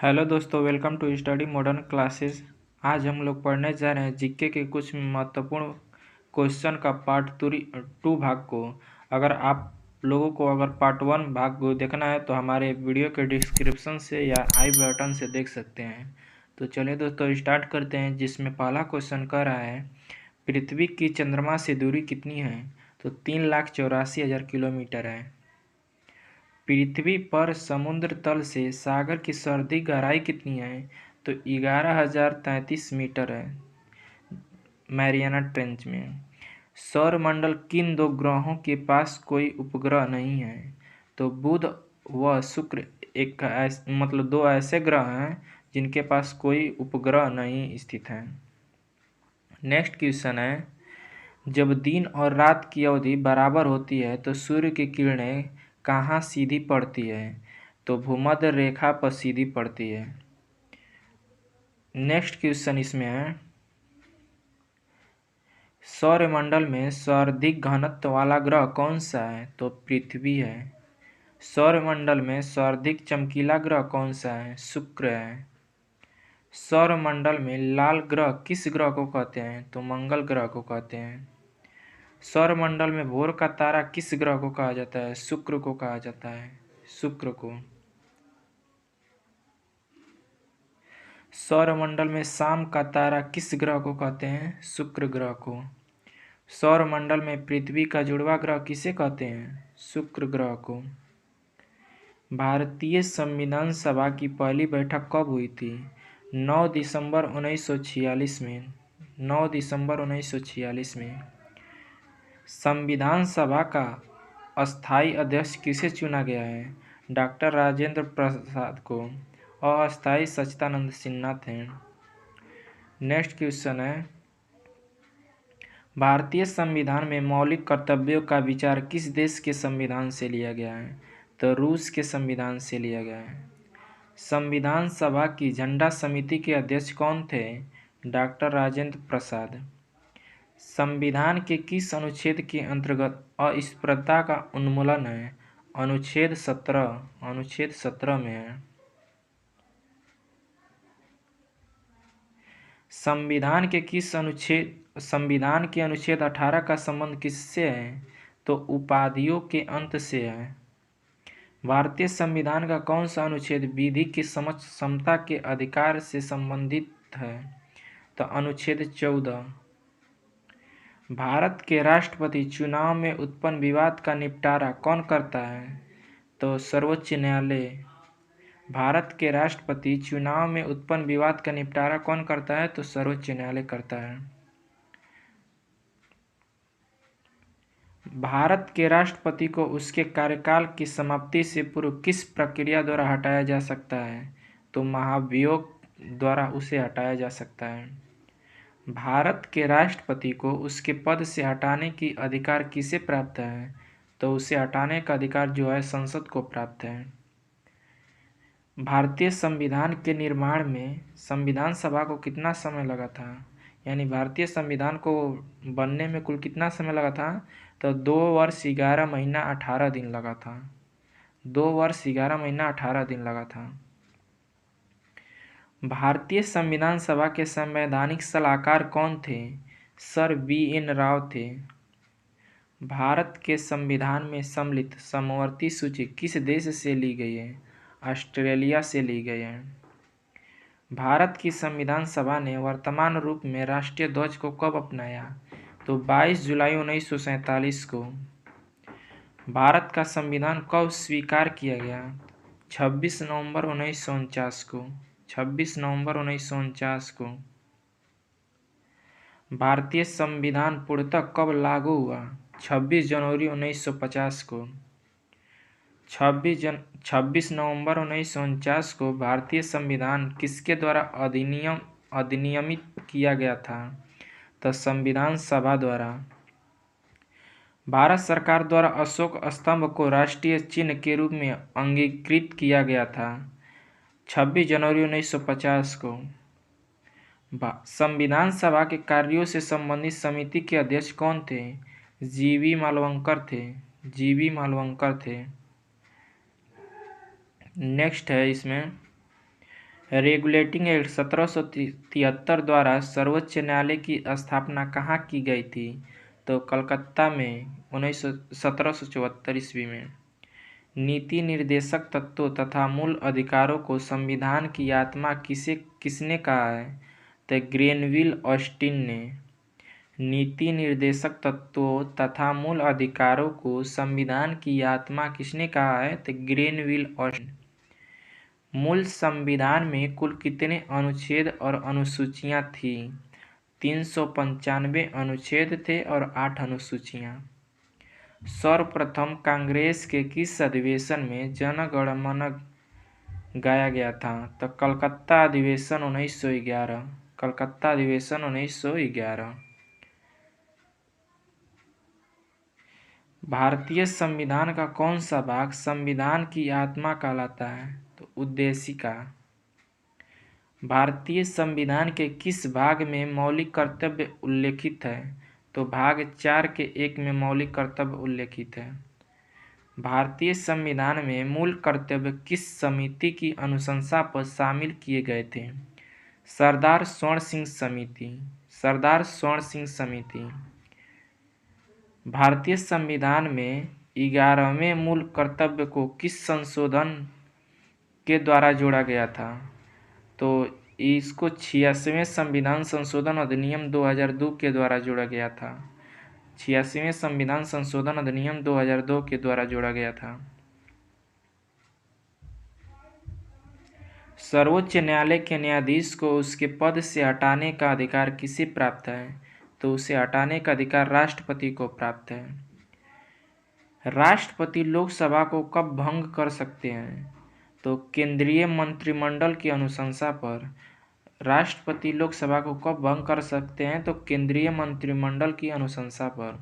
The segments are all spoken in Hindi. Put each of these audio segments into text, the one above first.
हेलो दोस्तों, welcome to study modern classes. आज हम लोग पढ़ने जा रहे हैं जीके के कुछ महत्वपूर्ण क्वेश्चन का पार्ट टू भाग को। अगर आप लोगों को पार्ट वन भाग को देखना है तो हमारे वीडियो के डिस्क्रिप्शन से या आई बटन से देख सकते हैं। तो चलिए दोस्तों स्टार्ट करते हैं, जिसमें पहला क्वेश्चन कह रहा है पृथ्वी की चंद्रमा से दूरी कितनी है। तो 3,84,000 किलोमीटर है। पृथ्वी पर समुद्र तल से सागर की सर्वाधिक गहराई कितनी है। तो 11,033 मीटर है मैरियाना ट्रेंच में। सौरमंडल किन दो ग्रहों के पास कोई उपग्रह नहीं है। तो बुध व शुक्र दो ऐसे ग्रह हैं जिनके पास कोई उपग्रह नहीं स्थित है। नेक्स्ट क्वेश्चन है, जब दिन और रात की अवधि बराबर होती है तो सूर्य की किरणें कहाँ सीधी पड़ती है। तो भूमध्य रेखा पर सीधी पड़ती है। नेक्स्ट क्वेश्चन इसमें है, सौरमंडल में सर्वाधिक घनत्व वाला ग्रह कौन सा है। तो पृथ्वी है। सौरमंडल में सर्वाधिक चमकीला ग्रह कौन सा है। शुक्र है। सौरमंडल में लाल ग्रह किस ग्रह को कहते हैं। तो मंगल ग्रह को कहते हैं। सौरमंडल में भोर का तारा किस ग्रह को कहा जाता है। शुक्र को कहा जाता है। शुक्र को। सौरमंडल में शाम का तारा किस ग्रह को कहते हैं। शुक्र ग्रह को। सौरमंडल में पृथ्वी का जुड़वा ग्रह किसे कहते हैं। शुक्र ग्रह को। भारतीय संविधान सभा की पहली बैठक कब हुई थी। 9 दिसंबर 1946 में। 9 दिसंबर 1946 में। संविधान सभा का अस्थायी अध्यक्ष किसे चुना गया है। डॉक्टर राजेंद्र प्रसाद को। और अस्थायी सच्चिदानंद सिन्हा थे। नेक्स्ट क्वेश्चन है, भारतीय संविधान में मौलिक कर्तव्यों का विचार किस देश के संविधान से लिया गया है। तो रूस के संविधान से लिया गया है। संविधान सभा की झंडा समिति के अध्यक्ष कौन थे। डॉक्टर राजेंद्र प्रसाद। संविधान के किस अनुच्छेद के अंतर्गत अस्पृश्यता का उन्मूलन है। अनुच्छेद 17 में है। संविधान के अनुच्छेद 18 का संबंध किससे है। तो उपाधियों के अंत से है। भारतीय संविधान का कौन सा अनुच्छेद विधि की समझ समता के अधिकार से संबंधित है। तो अनुच्छेद 14। भारत के राष्ट्रपति चुनाव में उत्पन्न विवाद का निपटारा कौन करता है। तो सर्वोच्च न्यायालय। भारत के राष्ट्रपति चुनाव में उत्पन्न विवाद का निपटारा कौन करता है। तो सर्वोच्च न्यायालय करता है। भारत के राष्ट्रपति को उसके कार्यकाल की समाप्ति से पूर्व किस प्रक्रिया द्वारा हटाया जा सकता है। तो महाभियोग द्वारा उसे हटाया जा सकता है। भारत के राष्ट्रपति को उसके पद से हटाने की अधिकार किसे प्राप्त है। तो उसे हटाने का अधिकार जो है संसद को प्राप्त है। भारतीय संविधान के निर्माण में संविधान सभा को कितना समय लगा था। यानी भारतीय संविधान को बनने में कुल कितना समय लगा था। तो 2 वर्ष 11 महीना 18 दिन लगा था। 2 वर्ष 11 महीना 18 दिन लगा था। भारतीय संविधान सभा के संवैधानिक सलाहकार कौन थे। सर BN राव थे। भारत के संविधान में सम्मिलित समवर्ती सूची किस देश से ली गई है। ऑस्ट्रेलिया से ली गई है। भारत की संविधान सभा ने वर्तमान रूप में राष्ट्रीय ध्वज को कब अपनाया। तो 22 जुलाई 1947 को। भारत का संविधान कब स्वीकार किया गया। 26 नवंबर 1949 को। 26 नवंबर 1949 को। भारतीय संविधान पूर्णतः कब लागू हुआ। 26 जनवरी 1950 को। 26 नवंबर 1949 को भारतीय संविधान किसके द्वारा अधिनियमित किया गया था। तो संविधान सभा द्वारा। भारत सरकार द्वारा अशोक स्तंभ को राष्ट्रीय चिन्ह के रूप में अंगीकृत किया गया था 26 जनवरी 1950 को। संविधान सभा के कार्यों से संबंधित समिति के अध्यक्ष कौन थे। जीवी मालवंकर थे। नेक्स्ट है इसमें, रेगुलेटिंग एक्ट 1773 द्वारा सर्वोच्च न्यायालय की स्थापना कहाँ की गई थी? तो कलकत्ता में 1774 ईस्वी में। नीति निर्देशक तत्वों तथा मूल अधिकारों को संविधान की आत्मा किसने कहा है? तो ग्रेनविल ऑस्टिन ने। नीति निर्देशक तत्वों तथा मूल अधिकारों को संविधान की आत्मा किसने कहा है? तो ग्रेनविल ऑस्टिन। मूल संविधान में कुल कितने अनुच्छेद और अनुसूचियां थी? 395 अनुच्छेद थे और 8 अनुसूचियां। सर्वप्रथम कांग्रेस के किस अधिवेशन में जन गण मन गाया गया था? तो कलकत्ता अधिवेशन 1911। कलकत्ता अधिवेशन 1911। भारतीय संविधान का कौन सा भाग संविधान की आत्मा कहलाता है? तो उद्देशिका। भारतीय संविधान के किस भाग में मौलिक कर्तव्य उल्लेखित है? तो भाग 4 के 1 में मौलिक कर्तव्य उल्लेखित है। भारतीय संविधान में मूल कर्तव्य किस समिति की अनुशंसा पर शामिल किए गए थे? सरदार स्वर्ण सिंह समिति। सरदार स्वर्ण सिंह समिति। भारतीय संविधान में 11वें मूल कर्तव्य को किस संशोधन के द्वारा जोड़ा गया था? तो इसको 86वें संविधान संशोधन अधिनियम 2002 के द्वारा जोड़ा गया था। 86वें संविधान संशोधन अधिनियम 2002 के द्वारा जोड़ा गया था। सर्वोच्च न्यायालय के न्यायाधीश को उसके पद से हटाने का अधिकार किसे प्राप्त है? तो उसे हटाने का अधिकार राष्ट्रपति को प्राप्त है। राष्ट्रपति लोकसभा को कब भंग कर सकते हैं? तो केंद्रीय मंत्रिमंडल की अनुशंसा पर। राष्ट्रपति लोकसभा को कब भंग कर सकते हैं? तो केंद्रीय मंत्रिमंडल की अनुशंसा पर।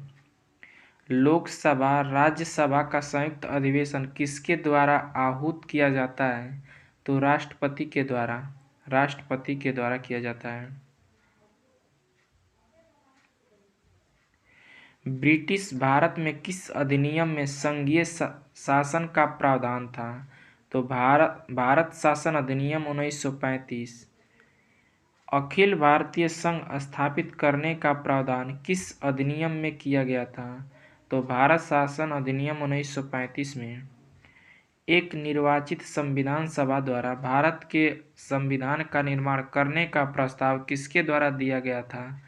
लोकसभा राज्यसभा का संयुक्त अधिवेशन किसके द्वारा आहूत किया जाता है? तो राष्ट्रपति के द्वारा। राष्ट्रपति के द्वारा किया जाता है। ब्रिटिश भारत में किस अधिनियम में संघीय शासन का प्रावधान था? तो भारत शासन अधिनियम 1935। अखिल भारतीय संघ स्थापित करने का प्रावधान किस अधिनियम में किया गया था? तो भारत शासन अधिनियम 1935 में। एक निर्वाचित संविधान सभा द्वारा भारत के संविधान का निर्माण करने का प्रस्ताव किसके द्वारा दिया गया था?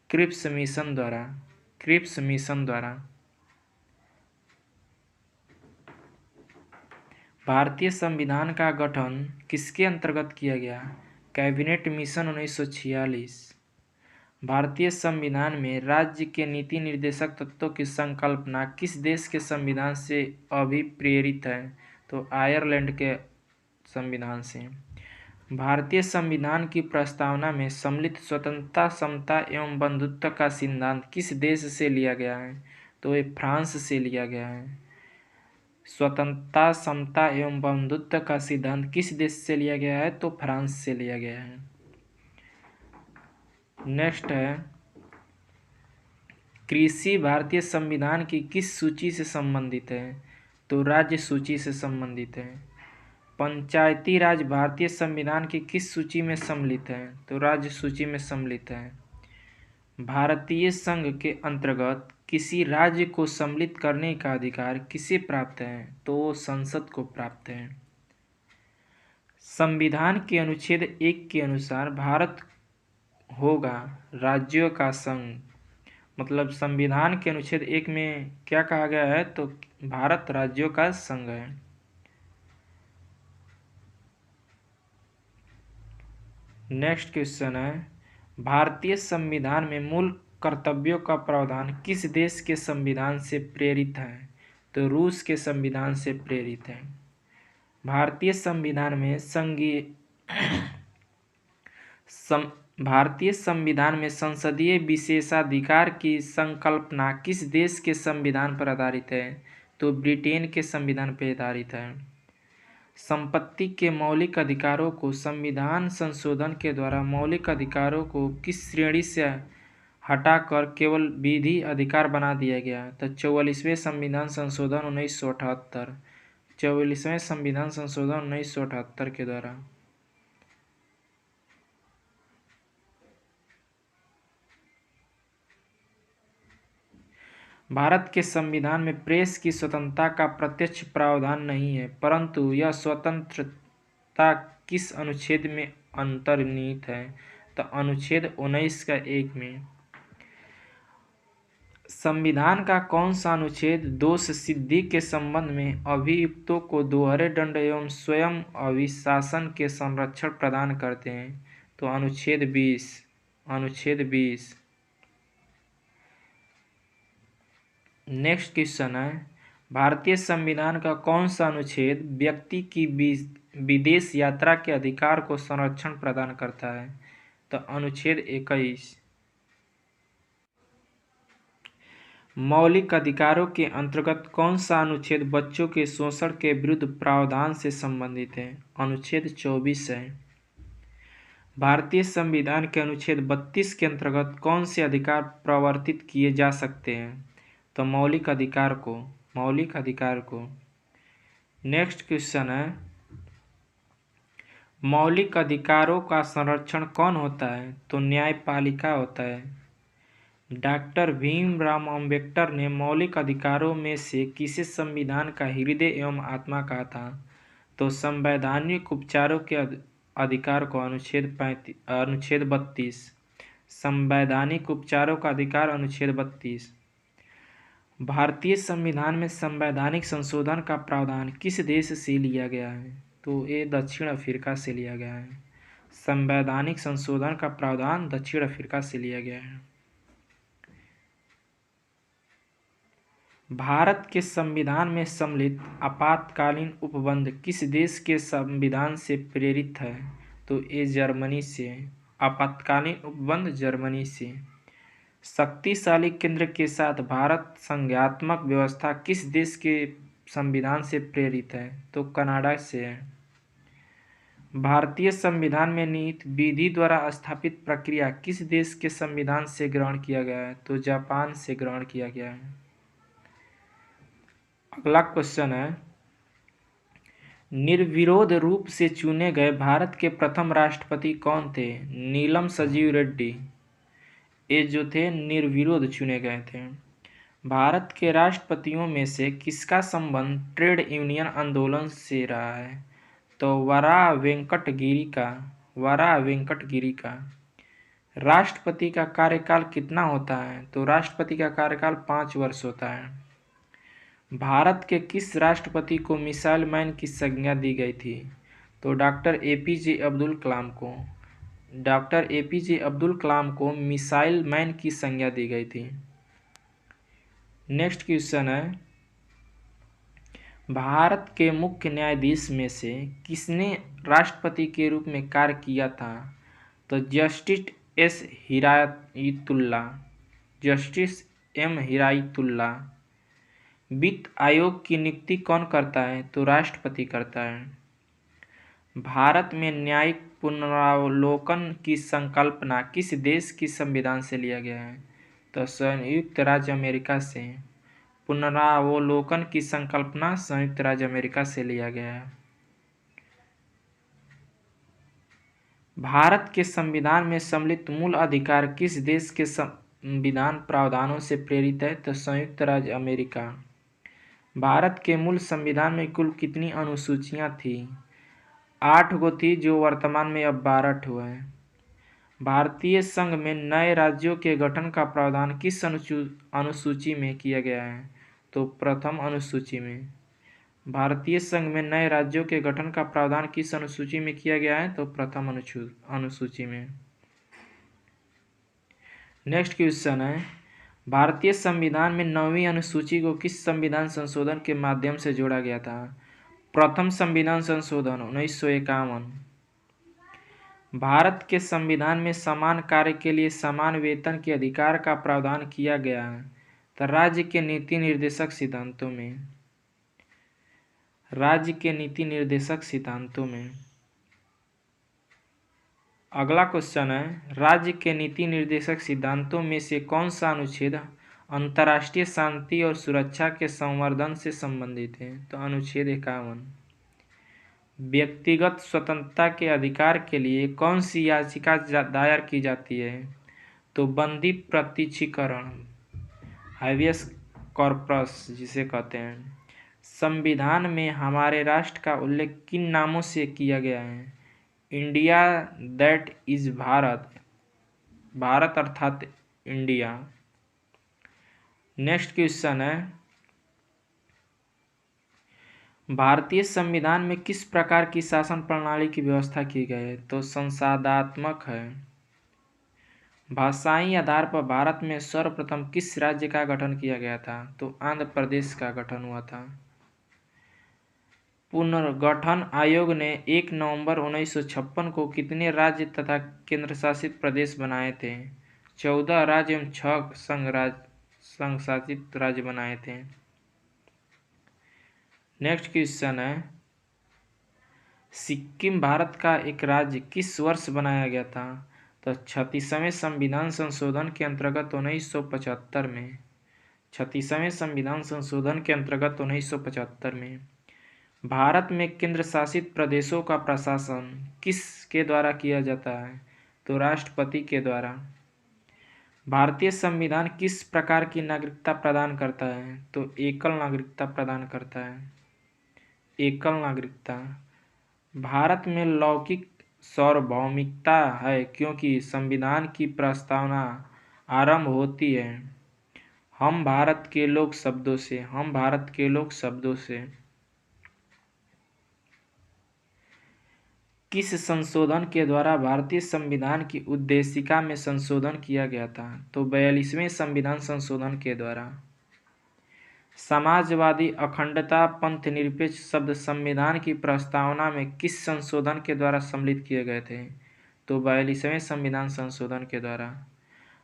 क्रिप्स मिशन द्वारा। क्रिप्स मिशन द्वारा। भारतीय संविधान का गठन किसके अंतर्गत किया गया? Cabinet mission 1946। भारतीय संविधान में राज्य के नीति निर्देशक तत्वों की संकल्पना किस देश के संविधान से अभिप्रेरित है? तो आयरलैंड के संविधान से। भारतीय संविधान की प्रस्तावना में सम्मिलित स्वतंत्रता, समता एवं बंधुत्व का सिद्धांत किस देश से लिया गया है? तो ये फ्रांस से लिया गया है। स्वतंत्रता, समता एवं बंधुत्व का सिद्धांत किस देश से लिया गया है? तो फ्रांस से लिया गया है। नेक्स्ट है, कृषि भारतीय संविधान की किस सूची से संबंधित है? तो राज्य सूची से संबंधित है। पंचायती राज भारतीय संविधान की किस सूची में सम्मिलित है? तो राज्य सूची में सम्मिलित है। भारतीय संघ के अंतर्गत किसी राज्य को सम्मिलित करने का अधिकार किसे प्राप्त है? तो संसद को प्राप्त है। संविधान के अनुच्छेद 1 के अनुसार भारत होगा राज्यों का संघ। मतलब संविधान के अनुच्छेद 1 में क्या कहा गया है? तो भारत राज्यों का संघ है। नेक्स्ट क्वेश्चन है, भारतीय संविधान में मूल कर्तव्यों का प्रावधान किस देश के संविधान से प्रेरित है? तो रूस के संविधान से प्रेरित है। भारतीय संविधान में भारतीय संविधान में संसदीय विशेषाधिकार की संकल्पना किस देश के संविधान पर आधारित है? तो ब्रिटेन के संविधान पर आधारित है। संपत्ति के मौलिक अधिकारों को संविधान संशोधन के द्वारा मौलिक अधिकारों को किस श्रेणी से हटाकर केवल विधि अधिकार बना दिया गया? तो 44वें संविधान संशोधन 1978। 44वें संविधान संशोधन 1978 के द्वारा। भारत के संविधान में प्रेस की स्वतंत्रता का प्रत्यक्ष प्रावधान नहीं है, परंतु यह स्वतंत्रता किस अनुच्छेद में अंतर्निहित है? तो अनुच्छेद 19 का 1 में। संविधान का कौन सा अनुच्छेद दोष सिद्धि के संबंध में अभियुक्तों को दोहरे दंड एवं स्वयं अभिशासन के संरक्षण प्रदान करते हैं? तो अनुच्छेद 20। अनुच्छेद 20। नेक्स्ट क्वेश्चन है, भारतीय संविधान का कौन सा अनुच्छेद व्यक्ति की विदेश यात्रा के अधिकार को संरक्षण प्रदान करता है? तो अनुच्छेद 21। मौलिक अधिकारों के अंतर्गत कौन सा अनुच्छेद बच्चों के शोषण के विरुद्ध प्रावधान से संबंधित है? अनुच्छेद 24 है। भारतीय संविधान के अनुच्छेद 32 के अंतर्गत कौन से अधिकार प्रवर्तित किए जा सकते हैं? तो मौलिक अधिकार को। नेक्स्ट क्वेश्चन है, मौलिक अधिकारों का संरक्षण कौन होता है? तो न्यायपालिका होता है। डॉक्टर भीमराव अम्बेडकर ने मौलिक अधिकारों में से किसे संविधान का हृदय एवं आत्मा कहा था? तो संवैधानिक उपचारों के अधिकार को अनुच्छेद 32। संवैधानिक उपचारों का अधिकार अनुच्छेद 32। भारतीय संविधान में संवैधानिक संशोधन का प्रावधान किस देश से लिया गया है? तो ये दक्षिण अफ्रीका से लिया गया है। संवैधानिक संशोधन का प्रावधान दक्षिण अफ्रीका से लिया गया है। भारत के संविधान में सम्मिलित आपातकालीन उपबंध किस देश के संविधान से प्रेरित है? तो ये जर्मनी से। आपातकालीन उपबंध जर्मनी से। शक्तिशाली केंद्र के साथ भारत संघात्मक व्यवस्था किस देश के संविधान से प्रेरित है? तो कनाडा से है। भारतीय संविधान में निहित विधि द्वारा स्थापित प्रक्रिया किस देश के संविधान से ग्रहण किया गया है? तो जापान से ग्रहण किया गया है। अगला क्वेश्चन है, निर्विरोध रूप से चुने गए भारत के प्रथम राष्ट्रपति कौन थे? नीलम संजीव रेड्डी। ये जो थे निर्विरोध चुने गए थे। भारत के राष्ट्रपतियों में से किसका संबंध ट्रेड यूनियन आंदोलन से रहा है? तो वरा वेंकट गिरी का। राष्ट्रपति का कार्यकाल कितना होता है? तो राष्ट्रपति का कार्यकाल 5 वर्ष होता है। भारत के किस राष्ट्रपति को मिसाइल मैन की संज्ञा दी गई थी? तो डॉक्टर APJ अब्दुल कलाम को। डॉक्टर APJ अब्दुल कलाम को मिसाइल मैन की संज्ञा दी गई थी। नेक्स्ट क्वेश्चन है, भारत के मुख्य न्यायाधीश में से किसने राष्ट्रपति के रूप में कार्य किया था? तो जस्टिस M हिरायतुल्ला। वित्त आयोग की नियुक्ति कौन करता है? तो राष्ट्रपति करता है। भारत में न्यायिक पुनरावलोकन की संकल्पना किस देश की संविधान से लिया गया है? तो संयुक्त राज्य अमेरिका से। पुनरावलोकन की संकल्पना संयुक्त राज्य अमेरिका से लिया गया है। भारत के संविधान में सम्मिलित मूल अधिकार किस देश के संविधान प्रावधानों से प्रेरित है? तो संयुक्त राज्य अमेरिका। भारत के मूल संविधान में कुल कितनी अनुसूचियां थी? 8 गो थी, जो वर्तमान में अब 12 हुआ है। भारतीय संघ में नए राज्यों के गठन का प्रावधान किस अनुसूची में किया गया है? तो प्रथम अनुसूची में। भारतीय संघ में नए राज्यों के गठन का प्रावधान किस अनुसूची में किया गया है? तो प्रथम अनुसूची में। नेक्स्ट क्वेश्चन है, भारतीय संविधान में 9वीं अनुसूची को किस संविधान संशोधन के माध्यम से जोड़ा गया था? प्रथम संविधान संशोधन 1951। भारत के संविधान में समान कार्य के लिए समान वेतन के अधिकार का प्रावधान किया गया है। तो राज्य के नीति निर्देशक सिद्धांतों में। अगला क्वेश्चन है, राज्य के नीति निर्देशक सिद्धांतों में से कौन सा अनुच्छेद अंतर्राष्ट्रीय शांति और सुरक्षा के संवर्धन से संबंधित है? तो अनुच्छेद 51। व्यक्तिगत स्वतंत्रता के अधिकार के लिए कौन सी याचिका दायर की जाती है? तो बंदी प्रत्यक्षीकरण, हाइवेस कॉर्पस जिसे कहते हैं। संविधान में हमारे राष्ट्र का उल्लेख किन नामों से किया गया है? India, that is Bharat, Bharat अर्थात इंडिया। नेक्स्ट क्वेश्चन है, भारतीय संविधान में किस प्रकार की शासन प्रणाली की व्यवस्था की गई है? तो संसदात्मक है। भाषाई आधार पर भारत में सर्वप्रथम किस राज्य का गठन किया गया था? तो आंध्र प्रदेश का गठन हुआ था। पुनर्गठन आयोग ने 1 नवंबर 1956 को कितने राज्य तथा केंद्रशासित प्रदेश बनाए थे? 14 राज्य एवं 6 संघ शासित राज्य बनाए थे। नेक्स्ट क्वेश्चन है, सिक्किम भारत का एक राज्य किस वर्ष बनाया गया था? तो 36वें संविधान संशोधन के अंतर्गत 1975 में। 36वें संविधान संशोधन के अंतर्गत 1975 में। भारत में केंद्र शासित प्रदेशों का प्रशासन किस के द्वारा किया जाता है? तो राष्ट्रपति के द्वारा। भारतीय संविधान किस प्रकार की नागरिकता प्रदान करता है? तो एकल नागरिकता प्रदान करता है। एकल नागरिकता। भारत में लौकिक सार्वभौमिकता है क्योंकि संविधान की प्रस्तावना आरंभ होती है हम भारत के लोग शब्दों से। हम भारत के लोग शब्दों से। किस संशोधन के द्वारा भारतीय संविधान की उद्देशिका में संशोधन किया गया था? तो 42वें संविधान संशोधन के द्वारा। समाजवादी, अखंडता, पंथ निरपेक्ष शब्द संविधान की प्रस्तावना में किस संशोधन के द्वारा सम्मिलित किए गए थे? तो 42वें संविधान संशोधन के द्वारा।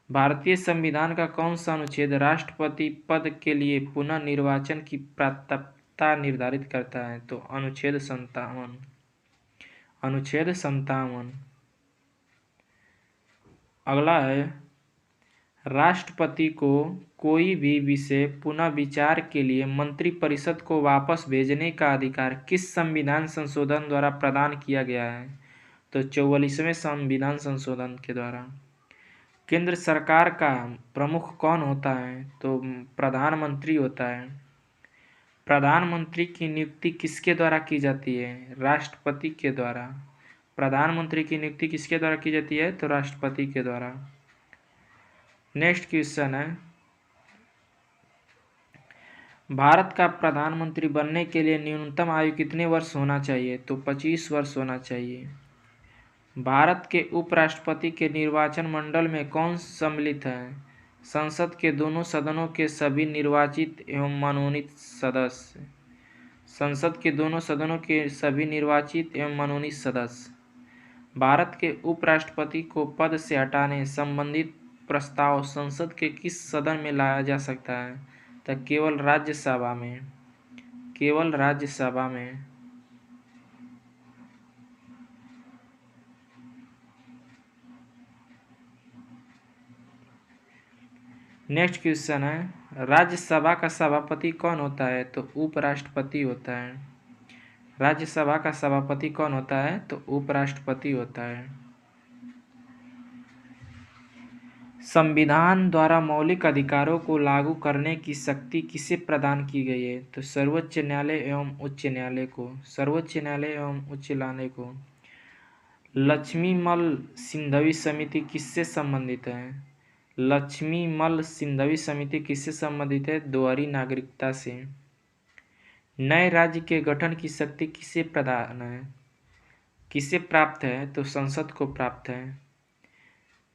भारतीय संविधान का कौन सा अनुच्छेद राष्ट्रपति पद के लिए पुनः निर्वाचन की पात्रता निर्धारित करता है? तो अनुच्छेद 57। अनुच्छेद 57। अगला है, राष्ट्रपति को कोई भी विषय पुनः विचार के लिए मंत्रिपरिषद को वापस भेजने का अधिकार किस संविधान संशोधन द्वारा प्रदान किया गया है? तो 44वें संविधान संशोधन के द्वारा। केंद्र सरकार का प्रमुख कौन होता है? तो प्रधानमंत्री होता है। प्रधानमंत्री की नियुक्ति किसके द्वारा की जाती है? राष्ट्रपति के द्वारा। प्रधानमंत्री की नियुक्ति किसके द्वारा की जाती है? तो राष्ट्रपति के द्वारा। नेक्स्ट क्वेश्चन है, भारत का प्रधानमंत्री बनने के लिए न्यूनतम आयु कितने वर्ष होना चाहिए? तो 25 वर्ष होना चाहिए। भारत के उपराष्ट्रपति के निर्वाचन मंडल में कौन सम्मिलित है? संसद के दोनों सदनों के सभी निर्वाचित एवं मनोनीत सदस्य। संसद के दोनों सदनों के सभी निर्वाचित एवं मनोनीत सदस्य। भारत के उपराष्ट्रपति को पद से हटाने संबंधित प्रस्ताव संसद के किस सदन में लाया जा सकता है? तो केवल राज्यसभा में। केवल राज्यसभा में। नेक्स्ट क्वेश्चन है, राज्यसभा का सभापति कौन होता है? तो उपराष्ट्रपति होता है। राज्यसभा का सभापति कौन होता है? तो उपराष्ट्रपति होता है। संविधान द्वारा मौलिक अधिकारों को लागू करने की शक्ति किसे प्रदान की गई है? तो सर्वोच्च न्यायालय एवं उच्च न्यायालय को। सर्वोच्च न्यायालय एवं उच्च न्यायालय को। लक्ष्मीमल सिंघवी समिति किससे संबंधित है? लक्ष्मीमल सिंघवी समिति किससे संबंधित है? दोहरी नागरिकता से। नए राज्य के गठन की शक्ति किसे प्रदान है? किसे प्राप्त है? तो संसद को प्राप्त है।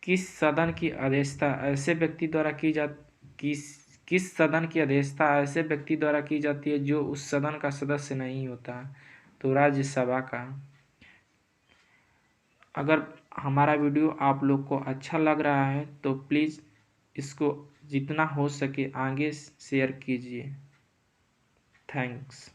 किस सदन की अध्यक्षता ऐसे व्यक्ति द्वारा की किस सदन की अध्यक्षता ऐसे व्यक्ति द्वारा की जाती है जो उस सदन का सदस्य नहीं होता? तो राज्यसभा का। अगर हमारा वीडियो आप लोग को अच्छा लग रहा है तो प्लीज़ इसको जितना हो सके आगे शेयर कीजिए। थैंक्स।